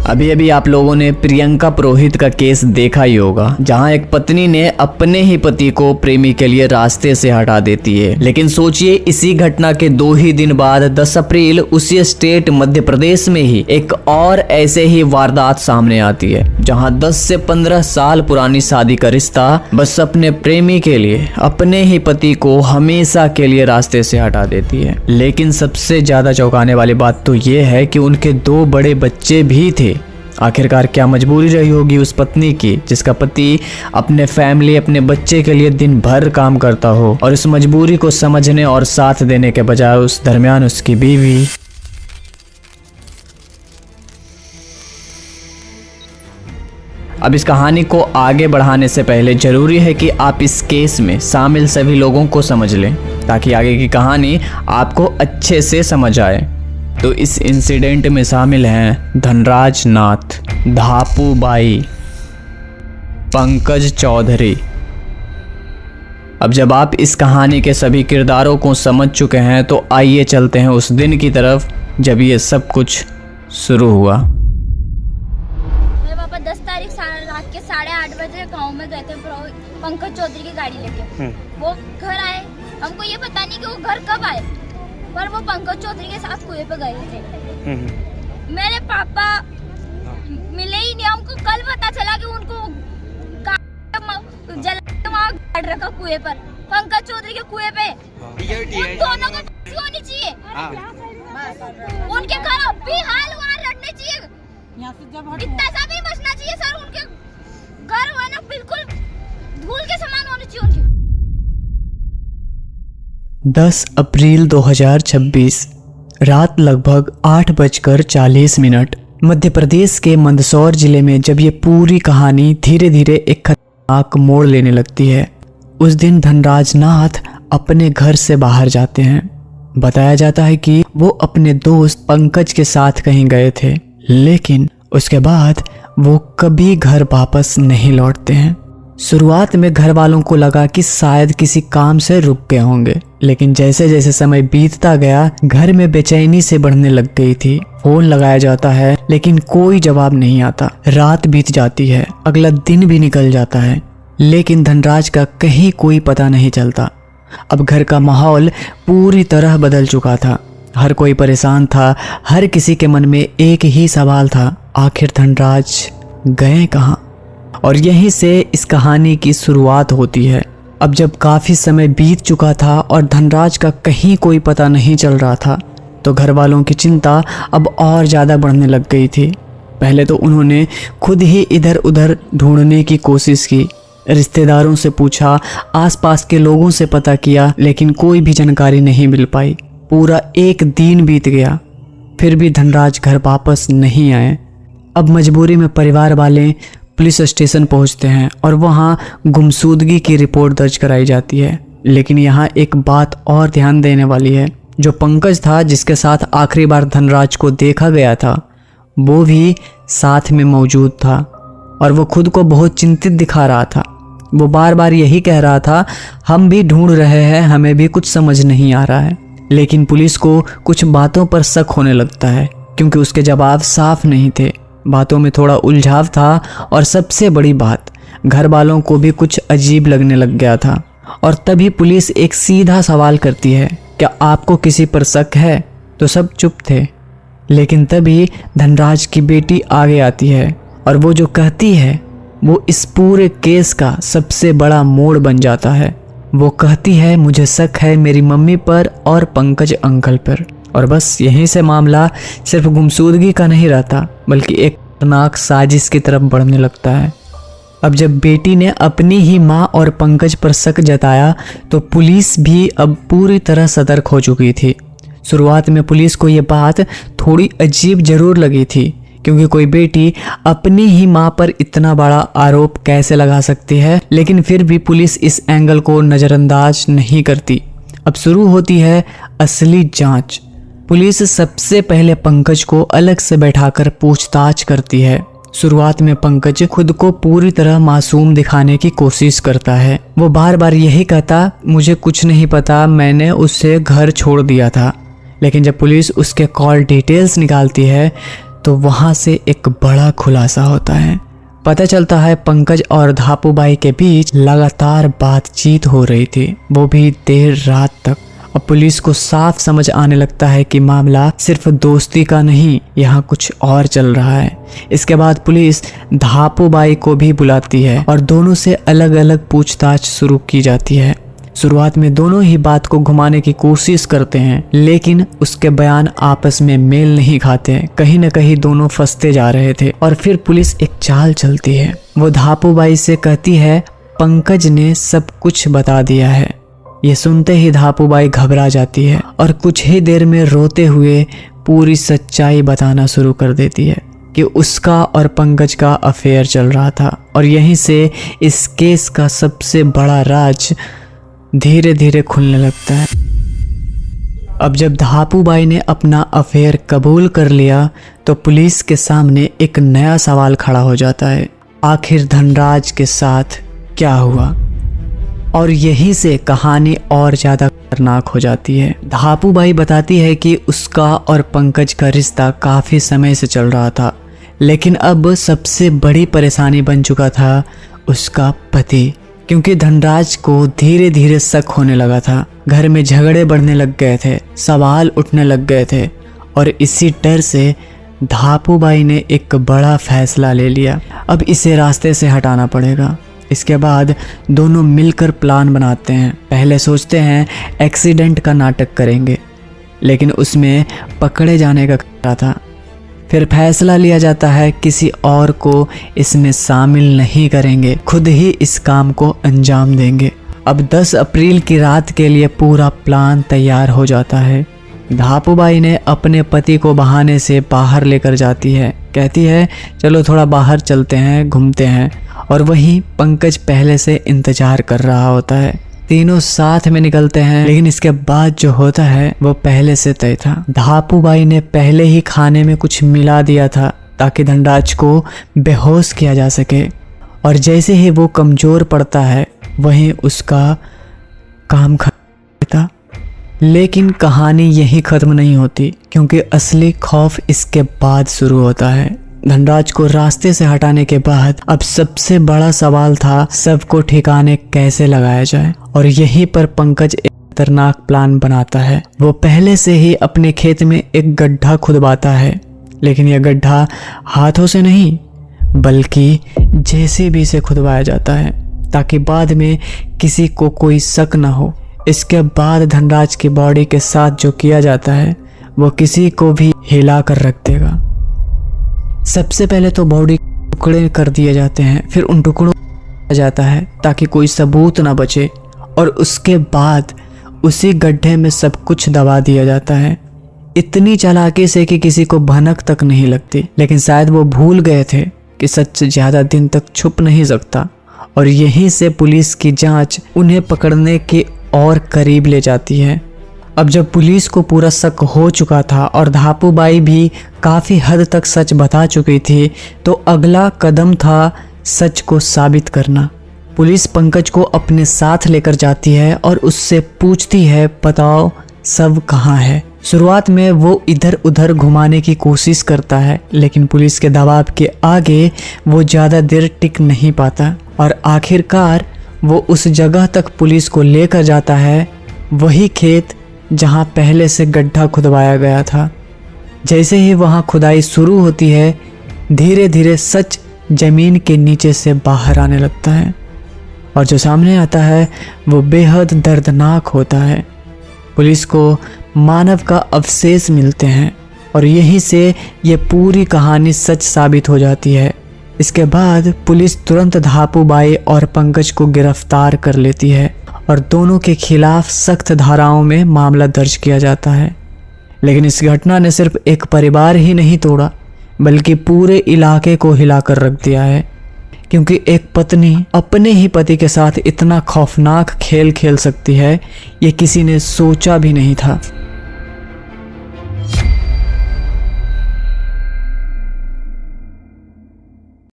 अभी अभी आप लोगों ने प्रियंका पुरोहित का केस देखा ही होगा, जहां एक पत्नी ने अपने ही पति को प्रेमी के लिए रास्ते से हटा देती है। लेकिन सोचिए, इसी घटना के 2 ही दिन बाद 10 अप्रैल उसी स्टेट मध्य प्रदेश में ही एक और ऐसे ही वारदात सामने आती है, जहां 10 से 15 साल पुरानी शादी का रिश्ता बस अपने प्रेमी के लिए अपने ही पति को हमेशा के लिए रास्ते से हटा देती है। लेकिन सबसे ज्यादा चौंकाने वाली बात तो ये है कि उनके 2 बड़े बच्चे भी थे। आखिरकार क्या मजबूरी रही होगी उस पत्नी की, जिसका पति अपने फैमिली, अपने बच्चे के लिए दिन भर काम करता हो, और इस मजबूरी को समझने और साथ देने के बजाय उस दरमियान उसकी बीवी। अब इस कहानी को आगे बढ़ाने से पहले जरूरी है कि आप इस केस में शामिल सभी लोगों को समझ लें, ताकि आगे की कहानी आपको अच्छे से समझ आए। तो इस इंसिडेंट में शामिल हैं धनराज नाथ, धापू बाई, पंकज चौधरी। अब जब आप इस कहानी के सभी किरदारों को समझ चुके हैं तो आइए चलते हैं उस दिन की तरफ जब ये सब कुछ शुरू हुआ। मेरे पापा 10 तारीख रात के 8:30 बजे गांव में गए थे पंकज चौधरी की गाड़ी लेके। वो घर आए, हमको ये पता नहीं कि वो घर कब आए, पर वो पंकज चौधरी के साथ कुएं पे गए थे। मेरे पापा मिले ही नहीं, हमको कल पता चला कि उनको वहाँ गाड़ रखा कुएं पर, पंकज चौधरी के कुएं पे। उन दोनों को फांसी होनी चाहिए, उनके घर अब भी हाल वहाँ लड़ने चाहिए, इतना सा भी बचना चाहिए सर। उनके घर वो ना बिल्कुल धूल के समान होने चाहिए उनकी। 10 अप्रैल 2026 रात लगभग 8:40 मध्य प्रदेश के मंदसौर जिले में जब ये पूरी कहानी धीरे धीरे एक खतरनाक मोड़ लेने लगती है। उस दिन धनराज नाथ अपने घर से बाहर जाते हैं। बताया जाता है कि वो अपने दोस्त पंकज के साथ कहीं गए थे, लेकिन उसके बाद वो कभी घर वापस नहीं लौटते हैं। शुरुआत में घर वालों को लगा कि शायद किसी काम से रुक गए होंगे, लेकिन जैसे जैसे समय बीतता गया घर में बेचैनी से बढ़ने लग गई थी। फोन लगाया जाता है लेकिन कोई जवाब नहीं आता। रात बीत जाती है, अगला दिन भी निकल जाता है, लेकिन धनराज का कहीं कोई पता नहीं चलता। अब घर का माहौल पूरी तरह बदल चुका था। हर कोई परेशान था, हर किसी के मन में एक ही सवाल था, आखिर धनराज गए कहाँ। और यहीं से इस कहानी की शुरुआत होती है। अब जब काफ़ी समय बीत चुका था और धनराज का कहीं कोई पता नहीं चल रहा था, तो घर वालों की चिंता अब और ज़्यादा बढ़ने लग गई थी। पहले तो उन्होंने खुद ही इधर उधर ढूंढने की कोशिश की, रिश्तेदारों से पूछा, आसपास के लोगों से पता किया, लेकिन कोई भी जानकारी नहीं मिल पाई। पूरा एक दिन बीत गया, फिर भी धनराज घर वापस नहीं आए। अब मजबूरी में परिवार वाले पुलिस स्टेशन पहुंचते हैं और वहां गुमशुदगी की रिपोर्ट दर्ज कराई जाती है। लेकिन यहाँ एक बात और ध्यान देने वाली है, जो पंकज था जिसके साथ आखिरी बार धनराज को देखा गया था, वो भी साथ में मौजूद था और वो खुद को बहुत चिंतित दिखा रहा था। वो बार बार यही कह रहा था, हम भी ढूंढ रहे हैं, हमें भी कुछ समझ नहीं आ रहा है। लेकिन पुलिस को कुछ बातों पर शक होने लगता है, क्योंकि उसके जवाब साफ नहीं थे, बातों में थोड़ा उलझाव था, और सबसे बड़ी बात, घर वालों को भी कुछ अजीब लगने लग गया था। और तभी पुलिस एक सीधा सवाल करती है, क्या आपको किसी पर शक है? तो सब चुप थे। लेकिन तभी धनराज की बेटी आगे आती है और वो जो कहती है वो इस पूरे केस का सबसे बड़ा मोड़ बन जाता है। वो कहती है, मुझे शक है मेरी मम्मी पर और पंकज अंकल पर। और बस यहीं से मामला सिर्फ गुमशुदगी का नहीं रहता, बल्कि एक खतरनाक साजिश की तरफ बढ़ने लगता है। अब जब बेटी ने अपनी ही माँ और पंकज पर शक जताया तो पुलिस भी अब पूरी तरह सतर्क हो चुकी थी। शुरुआत में पुलिस को ये बात थोड़ी अजीब जरूर लगी थी, क्योंकि कोई बेटी अपनी ही माँ पर इतना बड़ा आरोप कैसे लगा सकती है, लेकिन फिर भी पुलिस इस एंगल को नज़रअंदाज नहीं करती। अब शुरू होती है असली जांच। पुलिस सबसे पहले पंकज को अलग से बैठाकर पूछताछ करती है। शुरुआत में पंकज खुद को पूरी तरह मासूम दिखाने की कोशिश करता है। वो बार बार यही कहता, मुझे कुछ नहीं पता, मैंने उससे घर छोड़ दिया था। लेकिन जब पुलिस उसके कॉल डिटेल्स निकालती है तो वहां से एक बड़ा खुलासा होता है। पता चलता है पंकज और धापूबाई के बीच लगातार बातचीत हो रही थी, वो भी देर रात तक। अब पुलिस को साफ समझ आने लगता है कि मामला सिर्फ दोस्ती का नहीं, यहाँ कुछ और चल रहा है। इसके बाद पुलिस धापूबाई को भी बुलाती है और दोनों से अलग अलग पूछताछ शुरू की जाती है। शुरुआत में दोनों ही बात को घुमाने की कोशिश करते हैं, लेकिन उसके बयान आपस में मेल नहीं खाते। कहीं न कहीं दोनों फंसते जा रहे थे और फिर पुलिस एक चाल चलती है। वो धापूबाई से कहती है पंकज ने सब कुछ बता दिया है। ये सुनते ही धापूबाई घबरा जाती है और कुछ ही देर में रोते हुए पूरी सच्चाई बताना शुरू कर देती है कि उसका और पंकज का अफेयर चल रहा था और यहीं से इस केस का सबसे बड़ा राज धीरे धीरे खुलने लगता है। अब जब धापूबाई ने अपना अफेयर कबूल कर लिया तो पुलिस के सामने एक नया सवाल खड़ा हो जाता है, आखिर धनराज के साथ क्या हुआ? और यहीं से कहानी और ज़्यादा खतरनाक हो जाती है। धापूबाई बताती है कि उसका और पंकज का रिश्ता काफ़ी समय से चल रहा था, लेकिन अब सबसे बड़ी परेशानी बन चुका था उसका पति, क्योंकि धनराज को धीरे धीरे शक होने लगा था। घर में झगड़े बढ़ने लग गए थे, सवाल उठने लग गए थे और इसी डर से धापूबाई ने एक बड़ा फैसला ले लिया, अब इसे रास्ते से हटाना पड़ेगा। इसके बाद दोनों मिलकर प्लान बनाते हैं। पहले सोचते हैं एक्सीडेंट का नाटक करेंगे, लेकिन उसमें पकड़े जाने का खतरा था। फिर फैसला लिया जाता है किसी और को इसमें शामिल नहीं करेंगे, खुद ही इस काम को अंजाम देंगे। अब 10 अप्रैल की रात के लिए पूरा प्लान तैयार हो जाता है। धापूबाई ने अपने पति को बहाने से बाहर लेकर जाती है, कहती है चलो थोड़ा बाहर चलते हैं, घूमते हैं। और वहीं पंकज पहले से इंतजार कर रहा होता है। तीनों साथ में निकलते हैं, लेकिन इसके बाद जो होता है वो पहले से तय था। धापूबाई ने पहले ही खाने में कुछ मिला दिया था ताकि धनराज को बेहोश किया जा सके, और जैसे ही वो कमज़ोर पड़ता है वहीं उसका काम खत्म था। लेकिन कहानी यहीं ख़त्म नहीं होती, क्योंकि असली खौफ इसके बाद शुरू होता है। धनराज को रास्ते से हटाने के बाद अब सबसे बड़ा सवाल था सबको ठिकाने कैसे लगाया जाए, और यहीं पर पंकज एक खतरनाक प्लान बनाता है। वो पहले से ही अपने खेत में एक गड्ढा खुदवाता है, लेकिन यह गड्ढा हाथों से नहीं बल्कि जेसीबी से खुदवाया जाता है ताकि बाद में किसी को कोई शक न हो। इसके बाद धनराज की बॉडी के साथ जो किया जाता है वो किसी को भी हिला कर रख देगा। सबसे पहले तो बॉडी टुकड़े कर दिए जाते हैं, फिर उन टुकड़ों को जाता है ताकि कोई सबूत ना बचे, और उसके बाद उसी गड्ढे में सब कुछ दबा दिया जाता है, इतनी चालाकी से कि किसी को भनक तक नहीं लगती। लेकिन शायद वो भूल गए थे कि सच ज़्यादा दिन तक छुप नहीं सकता, और यहीं से पुलिस की जांच उन्हें पकड़ने के और करीब ले जाती है। अब जब पुलिस को पूरा शक हो चुका था और धापूबाई भी काफ़ी हद तक सच बता चुकी थी, तो अगला कदम था सच को साबित करना। पुलिस पंकज को अपने साथ लेकर जाती है और उससे पूछती है बताओ सब कहाँ है। शुरुआत में वो इधर उधर घुमाने की कोशिश करता है, लेकिन पुलिस के दबाव के आगे वो ज़्यादा देर टिक नहीं पाता और आखिरकार वो उस जगह तक पुलिस को लेकर जाता है, वही खेत जहाँ पहले से गड्ढा खुदवाया गया था। जैसे ही वहाँ खुदाई शुरू होती है, धीरे धीरे सच जमीन के नीचे से बाहर आने लगता है, और जो सामने आता है वो बेहद दर्दनाक होता है। पुलिस को मानव का अवशेष मिलते हैं और यहीं से ये पूरी कहानी सच साबित हो जाती है। इसके बाद पुलिस तुरंत धापूबाई और पंकज को गिरफ्तार कर लेती है और दोनों के खिलाफ सख्त धाराओं में मामला दर्ज किया जाता है। लेकिन इस घटना ने सिर्फ एक परिवार ही नहीं तोड़ा, बल्कि पूरे इलाके को हिलाकर रख दिया है, क्योंकि एक पत्नी अपने ही पति के साथ इतना खौफनाक खेल खेल सकती है, ये किसी ने सोचा भी नहीं था।